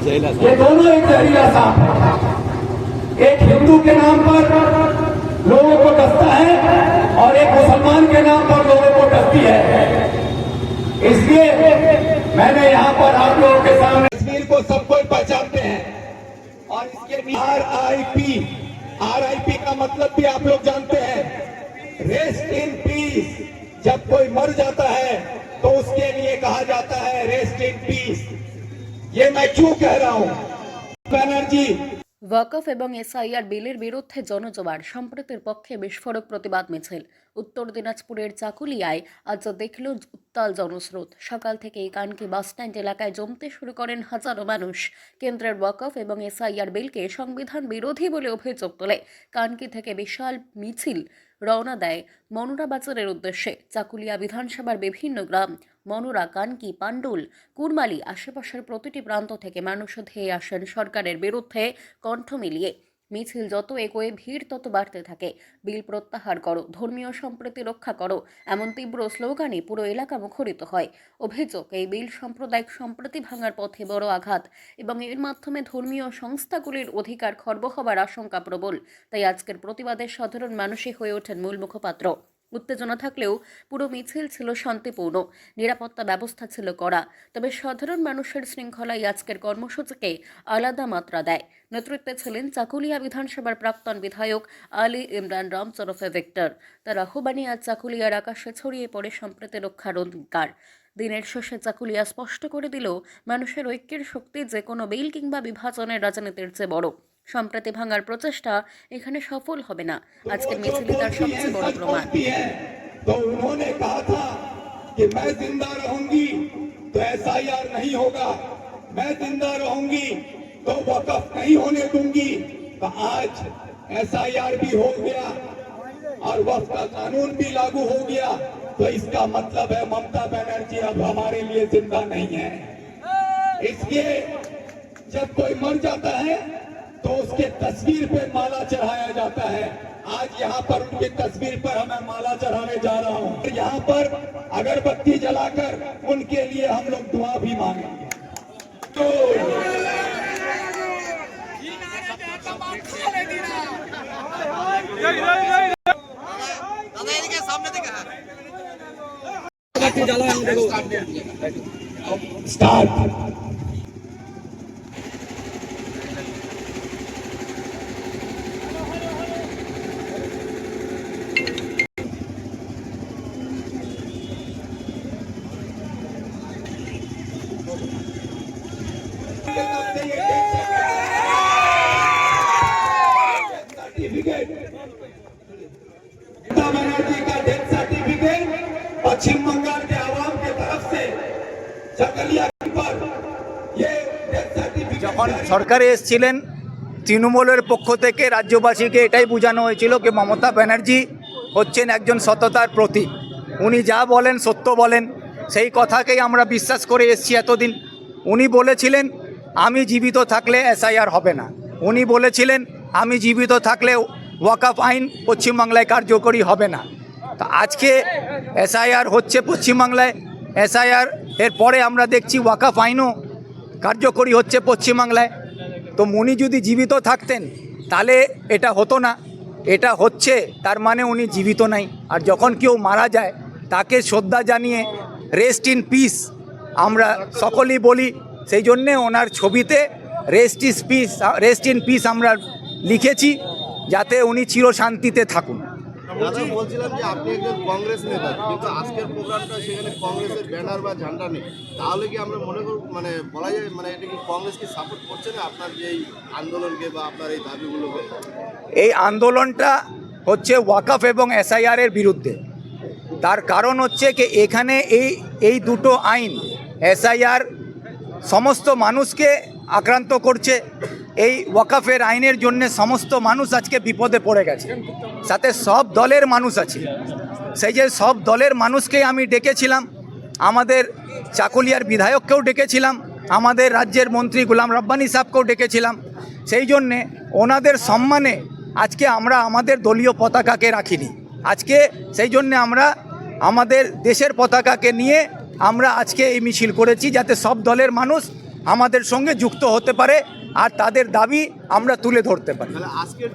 ये दोनों एक जहरीला सांप है। एक हिंदू के नाम पर लोगों को डसता है और एक मुसलमान के नाम पर लोगों को डसती है। इसलिए मैंने यहाँ पर आप लोगों के सामने तस्वीर को सब कोई पहचानते हैं और इसके RIP का मतलब भी आप लोग जानते हैं, रेस्ट इन पीस। जब कोई मर जाता है तो उसके लिए कहा जाता है रेस्ट इन पीस। ये मैं क्यों कह रहा हूँ? बनर्जी ওয়াকফ এবং এসআইআর বিলের বিরুদ্ধে জনজোয়ার, সম্প্রীতির পক্ষে বিস্ফোরক প্রতিবাদ মিছিল। উত্তর দিনাজপুরের চাকুলিয়ায় আজ দেখল উত্তাল জনস্রোত। সকাল থেকেই কানকি বাসস্ট্যান্ড এলাকায় জমতে শুরু করেন হাজারো মানুষ। কেন্দ্রের ওয়াকফ এবং এসআইআর বিলকে সংবিধান বিরোধী বলে অভিযোগ তোলে। কানকি থেকে বিশাল মিছিল রওনা দেয় মনোরা বাজারের উদ্দেশ্যে। চাকুলিয়া বিধানসভার বিভিন্ন গ্রাম মনোরা, কানকি, পান্ডুল, কুরমালি আশেপাশের প্রতিটি প্রান্ত থেকে মানুষ ধেয়ে আসেন সরকারের বিরুদ্ধে কণ্ঠ মিলিয়ে। মিছিল যত এগোয় ভিড় তত বাড়তে থাকে। বিল প্রত্যাহার করো, ধর্মীয় সম্প্রীতি রক্ষা করো, এমন তীব্র স্লোগানে পুরো এলাকা মুখরিত হয়। অভিযোগ, এই বিল সাম্প্রদায়িক সম্প্রীতি ভাঙার পথে বড় আঘাত এবং এর মাধ্যমে ধর্মীয় সংস্থাগুলির অধিকার খর্ব হবার আশঙ্কা প্রবল। তাই আজকের প্রতিবাদে সাধারণ মানুষই হয়ে ওঠেন মূল মুখপাত্র। উত্তেজনা থাকলেও পুরো মিছিল ছিল শান্তিপূর্ণ, নিরাপত্তা ব্যবস্থা ছিল কড়া। তবে সাধারণ মানুষের শৃঙ্খলাই আজকের কর্মসূচিকে আলাদা মাত্রা দেয়। নেতৃত্বে ছিলেন চাকুলিয়া বিধানসভার প্রাক্তন বিধায়ক আলী ইমরান রাম ওরফে ভিক্টর। তার আহ্বানে আজ চাকুলিয়ার আকাশে ছড়িয়ে পড়ে সম্প্রীতি রক্ষার অঙ্গীকার। দিনের শেষে চাকুলিয়া স্পষ্ট করে দিল, মানুষের ঐক্যের শক্তি যে কোনো বিল কিংবা বিভাজনের রাজনীতির চেয়ে বড়। সম্প্রীতি ভাঙার প্রচেষ্টা এখানে সফল হবে না। আজকের মিছিলে তার সবচেয়ে বড় প্রমাণ। तो उन्होंने कहा था कि मैं जिंदा रहूंगी तो SIR नहीं होगा, मैं जिंदा रहूंगी तो वक़्फ़ नहीं होने दूंगी। तो आज SIR भी हो गया और वक़्फ़ का कानून भी लागू हो गया। तो इसका मतलब है ममता बनर्जी अब हमारे लिए जिंदा नहीं है। इसलिए जब कोई मर जाता है तो उसके तस्वीर पे माला चढ़ाया जाता है। आज यहाँ पर उनकी तस्वीर पर हमें माला चढ़ाने जा रहा हूँ। यहाँ पर अगरबत्ती जलाकर उनके लिए हम लोग दुआ भी मांगेंगे। तो स्टार्ट बनर्जी का डेथ सर्टिफिकेट पश्चिम बंगाल के आवाम की तरफ से चकलिया पर ये डेथ सर्टिफिकेट যখন সরকারে এসেছিলেন তৃণমূলের পক্ষ থেকে রাজ্যবাসীকে এটাই বোঝানো হয়েছিল যে মমতা ব্যানার্জি হচ্ছেন একজন সততার প্রতীক। উনি যা বলেন সত্য বলেন, সেই কথাকেই আমরা বিশ্বাস করে এসেছি এতদিন। উনি বলেছিলেন আমি জীবিত থাকলে SIR হবে না, উনি বলেছিলেন আমি জীবিত থাকলে ওয়াকফ আইন পশ্চিমবাংলায় কার্যকরী হবে না। তো আজকে SIR হচ্ছে পশ্চিমবাংলায়, SIR এর পরে আমরা দেখছি ওয়াকফ আইনও কার্যকরী হচ্ছে পশ্চিমবাংলায়। তো উনি যদি জীবিত থাকতেন তাহলে এটা হতো না, এটা হচ্ছে তার মানে উনি জীবিত নাই। আর যখন কেউ মারা যায় তাকে শ্রদ্ধা জানিয়ে রেস্ট ইন পিস আমরা সকলেই বলি, সেই জন্যে ওনার ছবিতে রেস্ট ইন পিস আমরা লিখেছি, যাতে উনি চিরশান্তিতে থাকুন। দাদা, বলছিলাম যে আপনি একজন কংগ্রেস নেতা, কিন্তু আজকের প্রোগ্রামটা সেখানে কংগ্রেসের ব্যানার বা ঝান্ডা নেই, তাহলে কি আমরা মনে করব মানে বলা যায় মানে এটা কি কংগ্রেস কি সাপোর্ট করছে না আপনার যে এই আন্দোলনকে বা আপনার এই দাবিগুলোকে? এই আন্দোলনটা হচ্ছে ওয়াকফ এবং SIR এর বিরুদ্ধে। তার কারণ হচ্ছে কি এখানে এই দুটো আইন SIR সমস্ত মানুষকে আক্রান্ত করছে। এই ওয়াকফের আইনের জন্য সমস্ত মানুষ আজকে বিপদে পড়ে গেছে, সাথে সব দলের মানুষ আছে। সেই যে সব দলের মানুষকে আমি ডেকেছিলাম, আমাদের চাকুলিয়ার বিধায়ককেও ডেকেছিলাম, আমাদের রাজ্যের মন্ত্রী গোলাম রব্বানী সাহেবকেও ডেকেছিলাম। সেই জন্যে ওনাদের সম্মানে আজকে আমরা আমাদের দলীয় পতাকাকে রাখিনি। আজকে সেই জন্যে আমরা আমাদের দেশের পতাকাকে নিয়ে আমরা আজকে এই মিছিল করেছি, যাতে সব দলের মানুষ আমাদের সঙ্গে যুক্ত হতে পারে আর তাদের দাবি আমরা তুলে ধরতে পারি। তাহলে আজকের